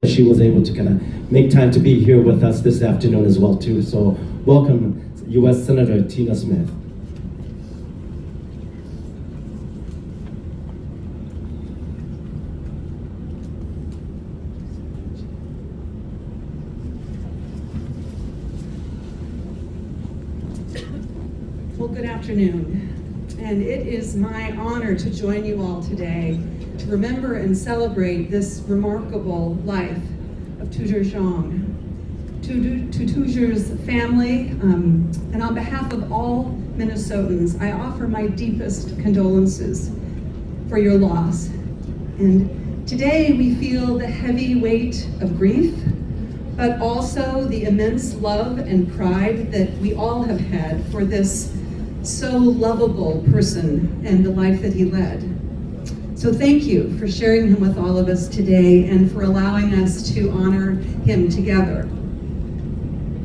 she was able to kind of make time to be here with us this afternoon as well too. So welcome, U.S. Senator Tina Smith. Well, good afternoon. And it is my honor to join you all today to remember and celebrate this remarkable life of XIONG. To XIONG's family, and on behalf of all Minnesotans, I offer my deepest condolences for your loss. And today we feel the heavy weight of grief, but also the immense love and pride that we all have had for this so lovable person and the life that he led. So thank you for sharing him with all of us today and for allowing us to honor him together.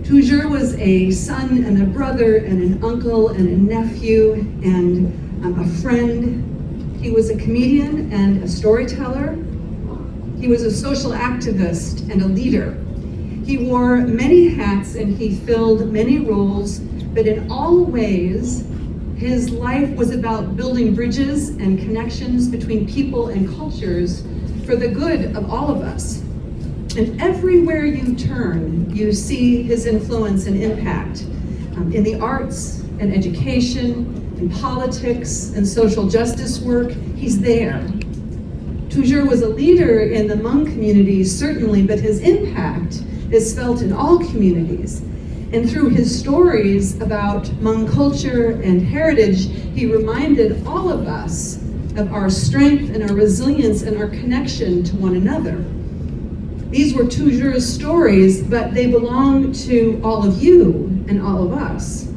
XIONG was a son and a brother and an uncle and a nephew and a friend. He was a comedian and a storyteller. He was a social activist and a leader. He wore many hats and he filled many roles, but in all ways, his life was about building bridges and connections between people and cultures for the good of all of us. And everywhere you turn, you see his influence and impact in the arts and education, in politics and social justice work. He's there. XIONG was a leader in the Hmong community, certainly, but his impact is felt in all communities. And through his stories about Hmong culture and heritage, he reminded all of us of our strength and our resilience and our connection to one another. These were XIONG's stories, but they belong to all of you and all of us.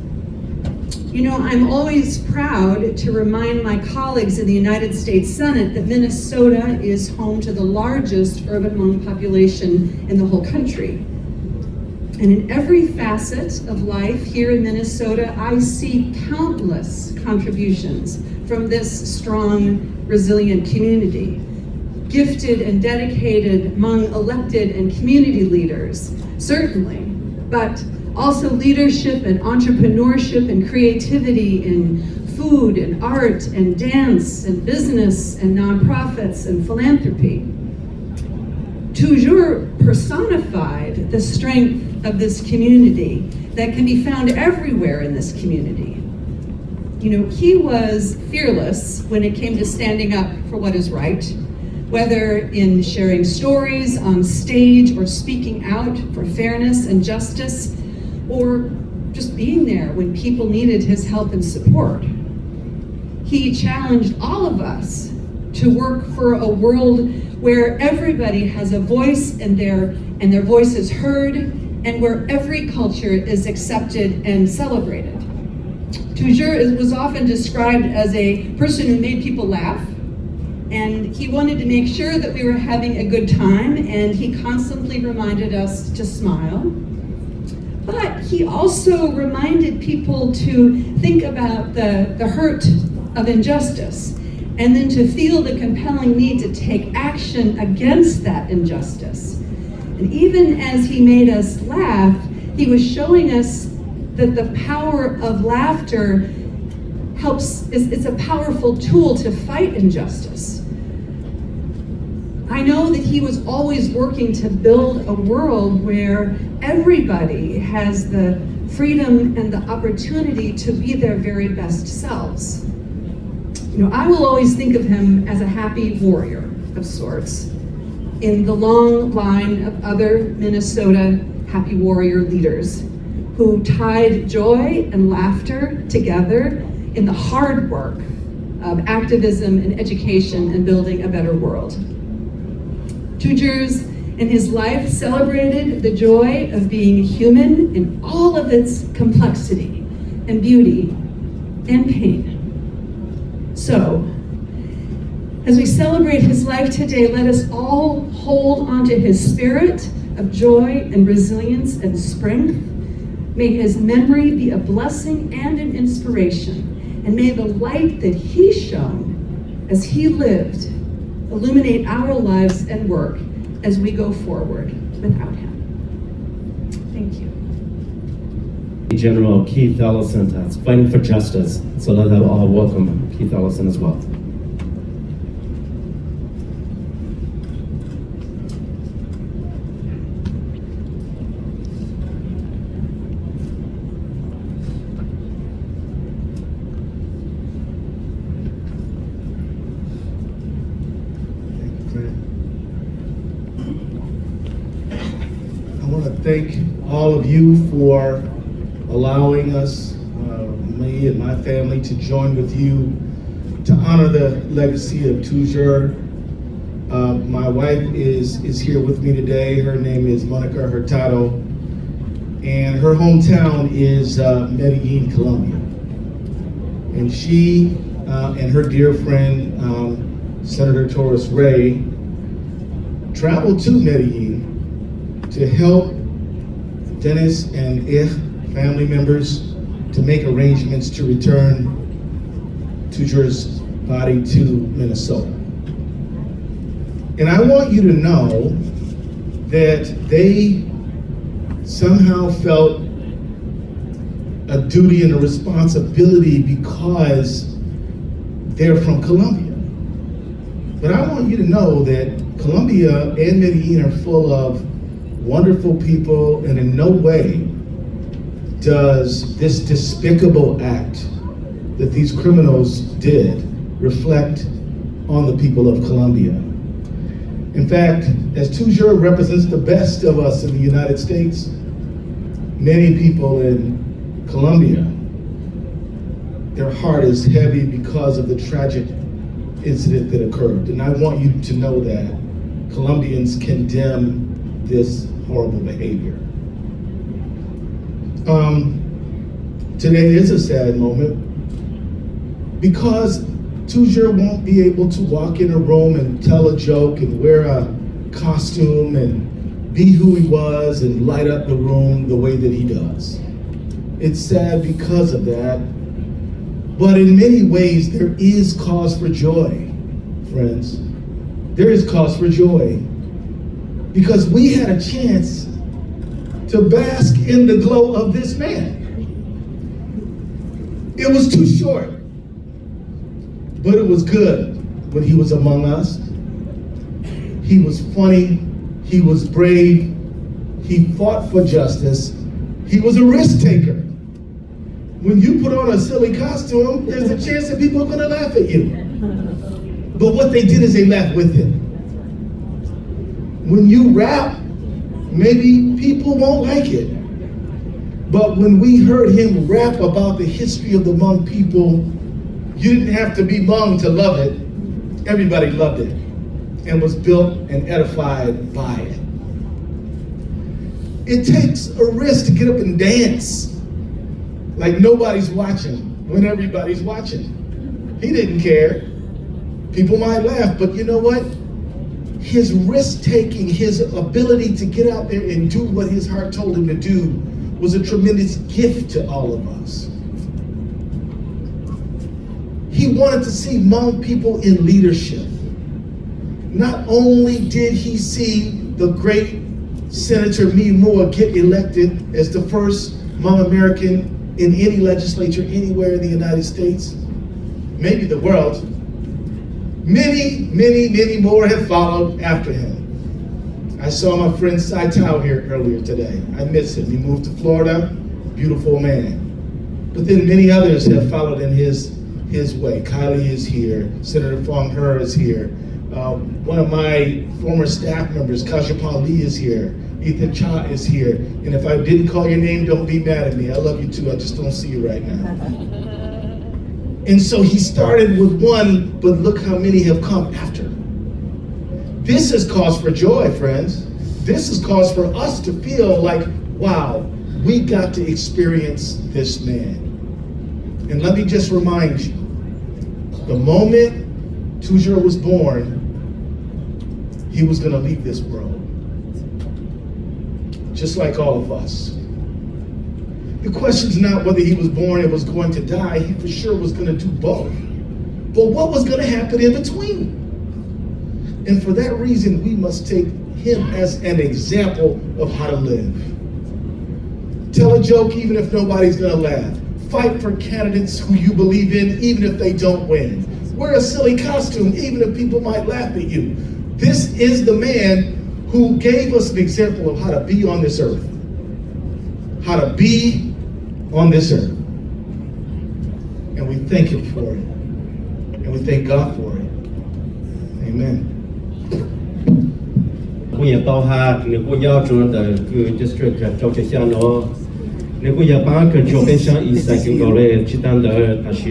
You know, I'm always proud to remind my colleagues in the United States Senate that Minnesota is home to the largest urban Hmong population in the whole country. And in every facet of life here in Minnesota, I see countless contributions from this strong, resilient community. Gifted and dedicated Hmong elected and community leaders, certainly, but also leadership and entrepreneurship and creativity in food and art and dance and business and nonprofits and philanthropy. XIONG personified the strength of this community that can be found everywhere in this community. You know, he was fearless when it came to standing up for what is right, whether in sharing stories on stage or speaking out for fairness and justice, or just being there when people needed his help and support. He challenged all of us to work for a world where everybody has a voice and their voice is heard, and where every culture is accepted and celebrated. XIONG was often described as a person who made people laugh, and he wanted to make sure that we were having a good time, and he constantly reminded us to smile. But he also reminded people to think about the hurt of injustice, and then to feel the compelling need to take action against that injustice. And even as he made us laugh, he was showing us that the power of laughter it's a powerful tool to fight injustice. I know that he was always working to build a world where everybody has the freedom and the opportunity to be their very best selves. You know, I will always think of him as a happy warrior of sorts in the long line of other Minnesota happy warrior leaders who tied joy and laughter together in the hard work of activism and education and building a better world. XIONG in his life celebrated the joy of being human in all of its complexity and beauty and pain. So, as we celebrate his life today, let us all hold onto his spirit of joy and resilience and strength. May his memory be a blessing and an inspiration. And may the light that he shone as he lived illuminate our lives and work as we go forward without him. Thank you. General Keith Ellison that's fighting for justice. So let us all welcome Keith Ellison as well. I want to thank all of you for allowing us, me and my family, to join with you to honor the legacy of TOU. My wife is here with me today. Her name is Monica Hurtado, and her hometown is Medellin, Colombia. And she and her dear friend, Senator Torres Ray, traveled to Medellin to help Dennis and family members to make arrangements to return TOU's body to Minnesota. And I want you to know that they somehow felt a duty and a responsibility because they're from Colombia. But I want you to know that Colombia and Medellin are full of wonderful people, and in no way does this despicable act that these criminals did reflect on the people of Colombia. In fact, as TOU represents the best of us in the United States, many people in Colombia, their heart is heavy because of the tragic incident that occurred. And I want you to know that Colombians condemn this horrible behavior. Today is a sad moment because TOU won't be able to walk in a room and tell a joke and wear a costume and be who he was and light up the room the way that he does. It's sad because of that, but in many ways there is cause for joy, friends. There is cause for joy because we had a chance to bask in the glow of this man. It was too short, but it was good when he was among us. He was funny, he was brave, he fought for justice, he was a risk taker. When you put on a silly costume, there's a chance that people are gonna laugh at you. But what they did is they laughed with him. When you rap, maybe people won't like it. But when we heard him rap about the history of the Hmong people, you didn't have to be Hmong to love it. Everybody loved it and was built and edified by it. It takes a risk to get up and dance like nobody's watching when everybody's watching. He didn't care. People might laugh, but you know what? His risk-taking, his ability to get out there and do what his heart told him to do was a tremendous gift to all of us. He wanted to see Hmong people in leadership. Not only did he see the great Senator Mee Moore get elected as the first Hmong American in any legislature anywhere in the United States, maybe the world, many, many, many more have followed after him. I saw my friend TOU here earlier today. I miss him. He moved to Florida, beautiful man. But then many others have followed in his way. Kylie is here, Senator Fong He is here. One of my former staff members, Kajapal Lee is here. Ethan Cha is here. And if I didn't call your name, don't be mad at me. I love you too, I just don't see you right now. And so he started with one, but look how many have come after. This is cause for joy, friends. This is cause for us to feel like, wow, we got to experience this man. And let me just remind you, the moment TOU was born, he was gonna leave this world. Just like all of us. The question's not whether he was born and was going to die, he for sure was gonna do both. But what was gonna happen in between? And for that reason, we must take him as an example of how to live. Tell a joke even if nobody's gonna laugh. Fight for candidates who you believe in even if they don't win. Wear a silly costume even if people might laugh at you. This is the man who gave us an example of how to be on this earth. How to be on this earth. And we thank him for it. And we thank God for it. Amen. 我也包含你不要做的个 district 做这项咯，你不要把个做变相一三个过来，其他的还是。